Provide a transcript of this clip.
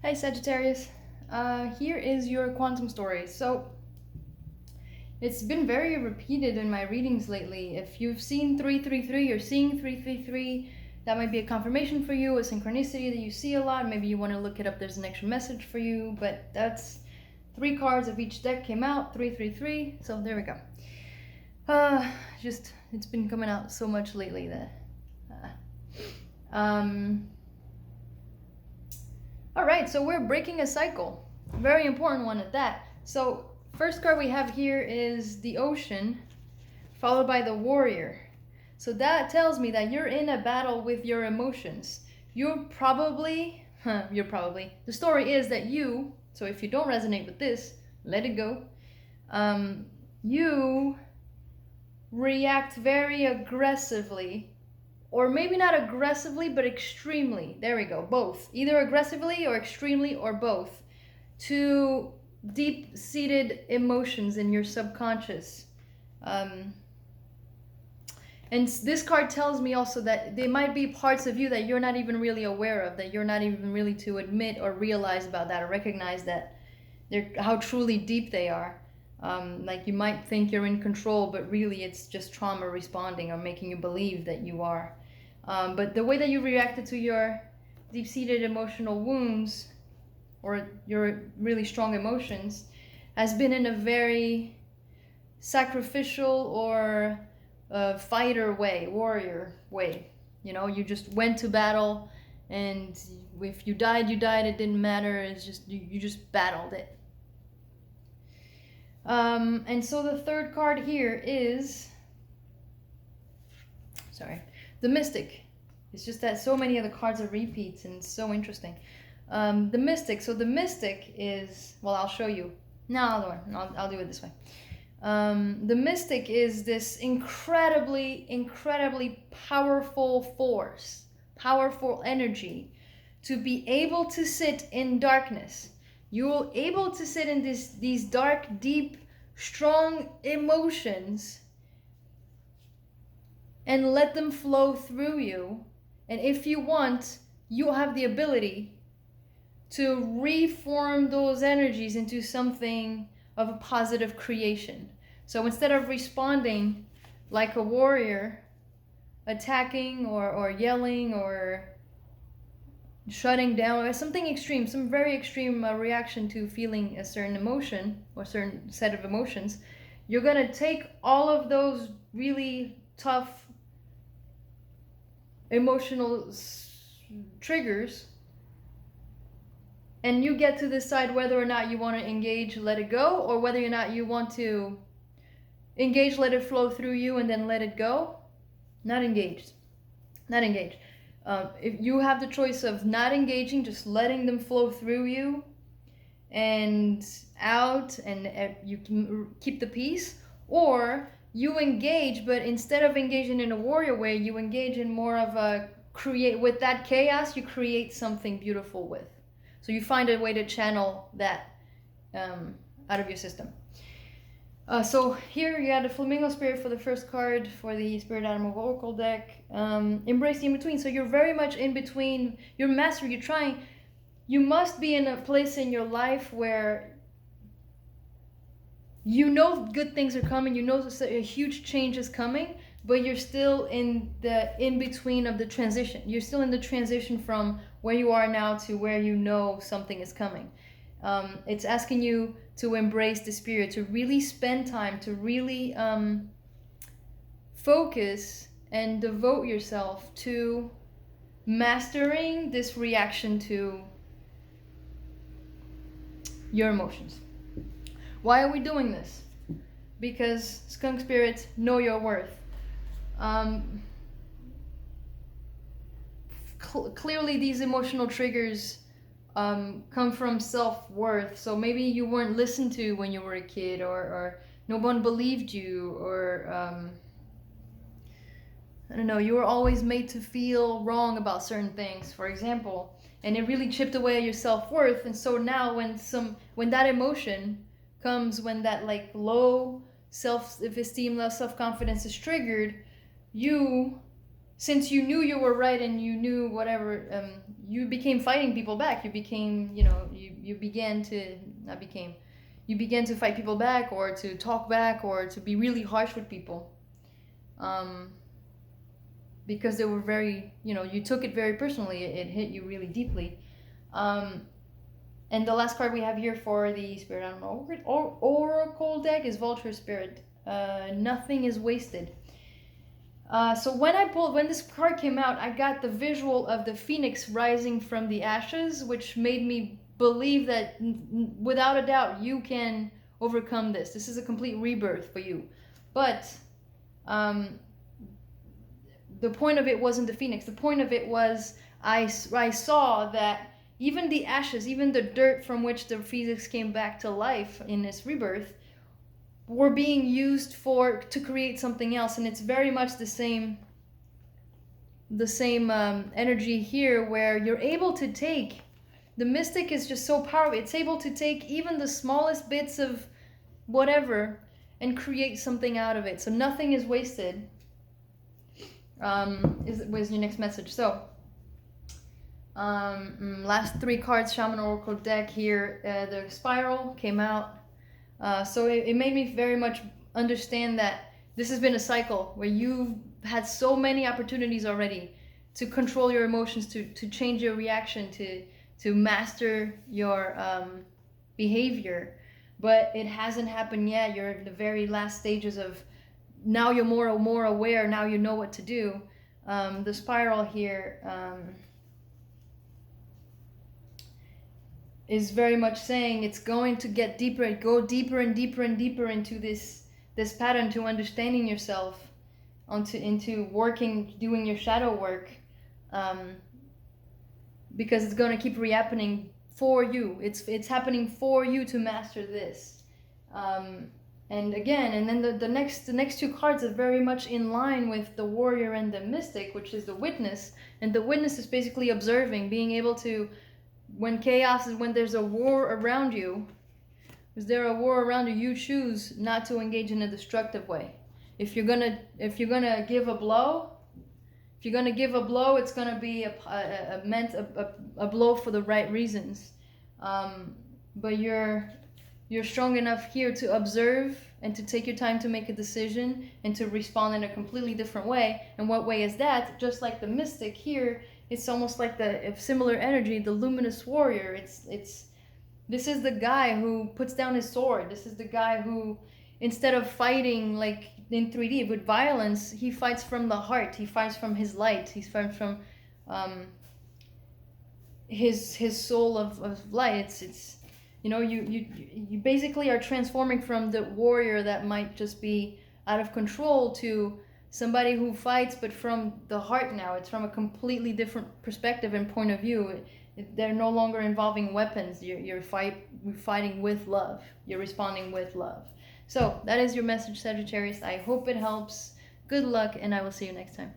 Hey Sagittarius, here is your quantum story. So, it's been very repeated in my readings lately. If you've seen 333 or seeing 333, that might be a confirmation for you, a synchronicity that you see a lot. Maybe you want to look it up, there's an extra message for you, but that's 3 cards of each deck came out, 333, so there we go. It's been coming out so much lately that... Alright, so we're breaking a cycle. Very important one at that. So, first card we have here is the Ocean, followed by the Warrior. So that tells me that you're in a battle with your emotions. The story is that so if you don't resonate with this, let it go. You react very aggressively, or maybe not aggressively, but extremely. There we go, both. Either aggressively or extremely or both. To deep-seated emotions in your subconscious. And this card tells me also that there might be parts of you that you're not even really aware of, that you're not even really to admit or realize about that, or recognize that how truly deep they are. Like you might think you're in control, but really it's just trauma responding or making you believe that you are. But the way that you reacted to your deep-seated emotional wounds or your really strong emotions has been in a very sacrificial or fighter way, warrior way. You know, you just went to battle, and if you died, you died. It didn't matter. It's just you just battled it. And so the third card here is, the Mystic. It's just that so many of the cards are repeats and it's so interesting. The Mystic. So the Mystic is, well, I'll show you. No, I'll do it this way. The Mystic is this incredibly, incredibly powerful force, powerful energy to be able to sit in darkness. You're able to sit in these dark, deep, strong emotions and let them flow through you. And if you want, you have the ability to reform those energies into something of a positive creation. So instead of responding like a warrior, attacking or yelling or shutting down, or something extreme, some very extreme reaction to feeling a certain emotion or certain set of emotions, you're gonna take all of those really tough emotional triggers, and you get to decide whether or not you want to engage, let it go, or whether or not you want to engage, let it flow through you, and then let it go. Not engaged. If you have the choice of not engaging, just letting them flow through you and out, and you can keep the peace, or you engage, but instead of engaging in a warrior way, you engage in more of a with that chaos, you create something beautiful with. So you find a way to channel that out of your system. So here you got the Flamingo Spirit for the first card for the Spirit Animal Oracle deck. Embrace the in-between. So you're very much in between. You're mastering, you're trying. You must be in a place in your life where you know good things are coming, you know a huge change is coming, but you're still in the in-between of the transition. You're still in the transition from where you are now to where you know something is coming. It's asking you to embrace the spirit, to really spend time, to really focus and devote yourself to mastering this reaction to your emotions. Why are we doing this? Because skunk spirits know your worth. Clearly these emotional triggers come from self-worth. So maybe you weren't listened to when you were a kid, or no one believed you, or I don't know, you were always made to feel wrong about certain things, for example, and it really chipped away at your self-worth. And so now when that emotion comes, when that like low self-esteem, low self-confidence is triggered, since you knew you were right and you knew whatever, you became fighting people back. You became, you know, you began to, not became, you began to fight people back, or to talk back, or to be really harsh with people. Because they were very, you know, you took it very personally. It hit you really deeply. And the last card we have here for the Spirit Animal Oracle deck is Vulture Spirit. Nothing is wasted. So when this card came out, I got the visual of the phoenix rising from the ashes, which made me believe that without a doubt you can overcome this. This is a complete rebirth for you. But the point of it wasn't the phoenix. The point of it was I saw that even the ashes, even the dirt from which the phoenix came back to life in this rebirth, were being used to create something else. And it's very much the same energy here, where you're able to take, the mystic is just so powerful. It's able to take even the smallest bits of whatever and create something out of it. So nothing is wasted. Was your next message. So last three cards, Shaman Oracle deck here. The spiral came out. So it made me very much understand that this has been a cycle where you've had so many opportunities already to control your emotions, to change your reaction, to master your behavior, but it hasn't happened yet. You're in the very last stages of, now you're more aware, now you know what to do. The spiral here is very much saying it's going to get deeper, go deeper and deeper and deeper into this pattern, to understanding yourself, into working, doing your shadow work, because it's going to keep re-happening for you. It's happening for you to master this. And again, and then the next two cards are very much in line with the warrior and the mystic, which is the witness. And the witness is basically observing, being able to, when chaos is, when there's a war around you, is there a war around you, you choose not to engage in a destructive way. If you're gonna give a blow, it's gonna be a blow for the right reasons. But you're strong enough here to observe and to take your time to make a decision and to respond in a completely different way. And what way is that? Just like the mystic here, it's almost like the similar energy, the luminous warrior. This is the guy who puts down his sword. This is the guy who, instead of fighting like in 3D with violence, he fights from the heart. He fights from his light. He fights from his soul of light. It's you know, you basically are transforming from the warrior that might just be out of control to somebody who fights, but from the heart now. It's from a completely different perspective and point of view. They're no longer involving weapons. You're fighting with love. You're responding with love. So that is your message, Sagittarius. I hope it helps. Good luck, and I will see you next time.